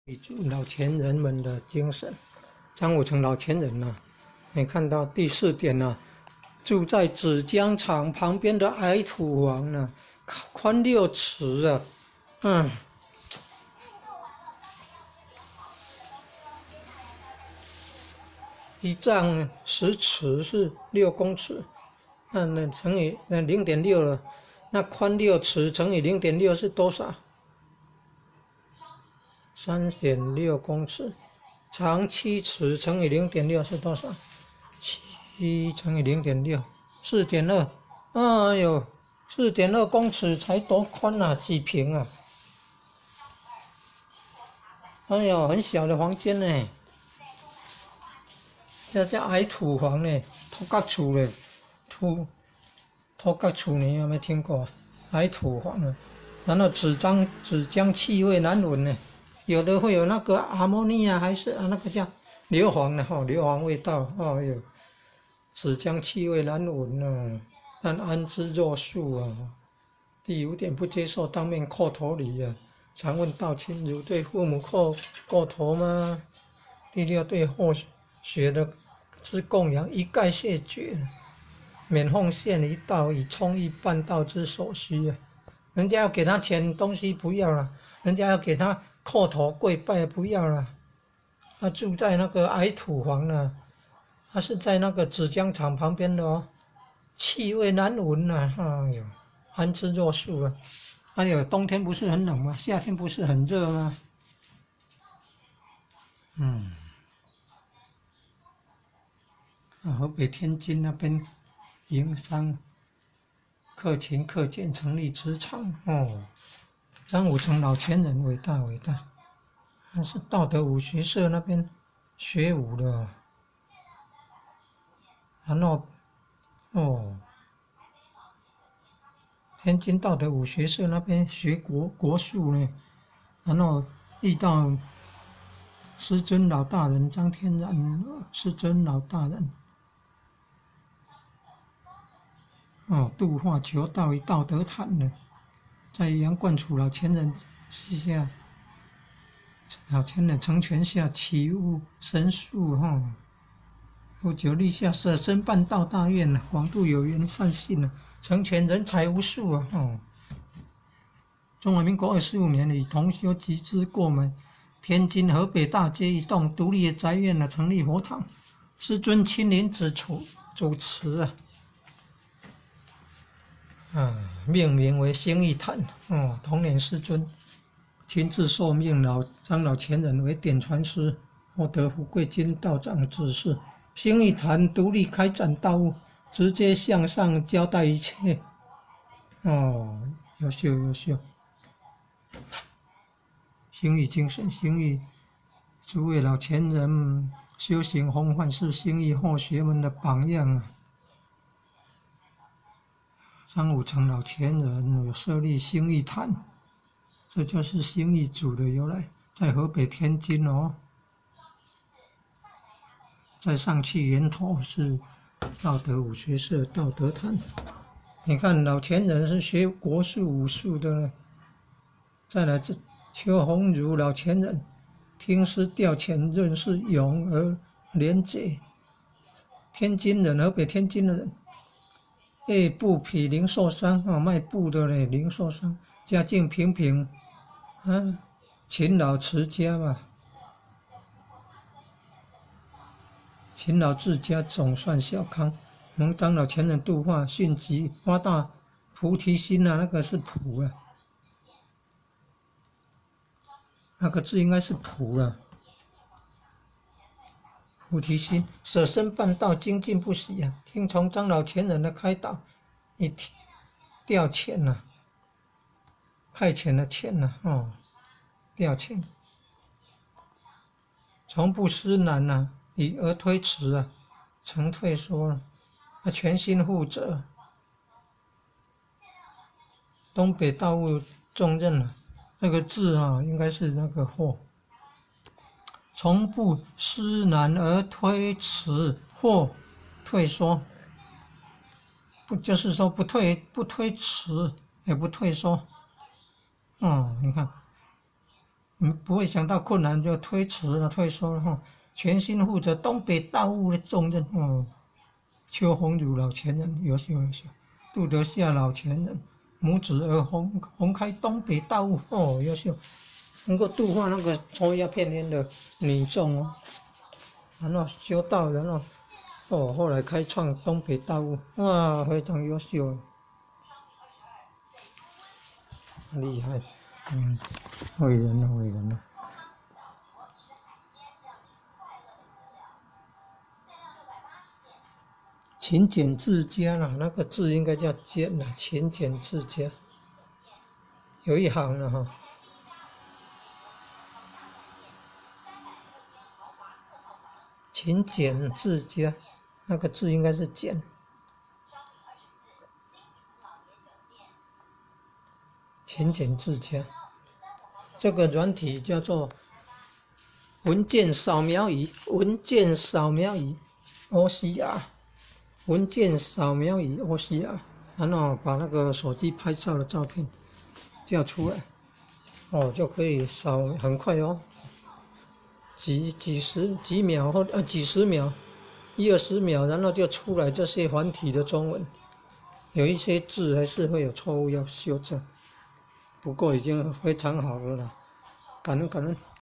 记住老前人们的精神。张武成老前人呐、你看到第4点呐、住在芷江场旁边的矮土房呢，宽6尺啊，一丈10尺是6公尺，那乘以0.6了，那宽6尺乘以0.6是多少？3.6公尺，长7尺乘以0.6是多少？7乘以0.6， 4.2。哎呦，4.2公尺才多宽啊，几平啊？哎呦，很小的房间呢，这叫矮土房呢，土角厝呢，土角厝你有没有听过？矮土房啊，然后芷江气味难闻呢。有的会有那个阿莫尼亚，还是那个叫硫磺的硫磺味道。哎呦，芷江气味难闻啊，但安之若素啊。第5点，不接受当面叩头礼啊，常问道亲如对父母叩头吗？第6，对后学的之供养一概谢绝，免奉献1道以充1半道之所需啊。人家要给他钱，东西不要了；人家要给他叩头跪拜，不要了。他住在那个矮土房呢，他是在那个芷江场旁边的哦，气味难闻啊！哎呦，安之若素啊！哎呦，冬天不是很冷吗？夏天不是很热吗？河北天津那边营商克勤克俭，成立职场哦。张武成老前人伟大伟大，他是道德武学社那边学武的，然后天津道德武学社那边学国术呢，然后遇到师尊老大人张天然，师尊老大人度化求道于道德坛呢，在杨冠楚老前人下，老前人成全下起悟神速不久立下舍身办道大愿呢，广度有缘善信呢，成全人才无数啊！中华民国25年以同修集资购买天津河北大街一栋独立的宅院呢，成立佛堂，师尊亲临主持命名为兴义坛同年师尊亲自受命张老前人为典传师，获得福贵金道长指示，兴义坛独立开展道务，直接向上交代一切优秀。兴义精神，兴义诸位老前人修行风范，是兴义后学们的榜样啊。张武成老前人有设立兴义坛，这就是兴义祖的由来，在河北天津再上去源头是道德武学社道德坛。你看老前人是学国术武术的呢。再来这邱鸿儒老前人听师调遣，认识勇而廉洁，天津人，河北天津的人，布匹零售商卖布的嘞，零售商，家境平平勤劳持家嘛，勤劳治家，总算小康，能张老前人度化迅疾，发大菩提心那个是菩那个字应该是菩菩提心，舍身办道，精进不息听从张老前人的开导，一调遣派遣的遣调遣，从不思难以而推迟曾退缩了，全心负责，东北道务重任这个字应该是那个或，从不思难而推迟或退缩，不就是说不推迟也不退缩你看不会想到困难就推迟了、退缩了哈。全心负责东北大雾的重任哦。邱鸿儒老前人，优秀优秀。杜德夏老前人，母子儿红开东北大雾哦，优秀。能够度化那个中亚偏远的女众哦，然后修道，然后后来开创东北大雾，哇，非常优秀，厉害，伟人了，伟人了。勤俭治家啦，那个治应该叫俭啦，勤俭治家。有一行了哈。勤俭治家，那个字应该是俭。勤俭治家，这个软体叫做文件扫描仪，文件扫描仪 OCR， 文件扫描仪 OCR， 然后把那个手机拍照的照片叫出来，就可以扫很快哦，几秒或几十秒，20秒，然后就出来这些繁体的中文，有一些字还是会有错误要修正，不过已经非常好了啦，感恩感恩。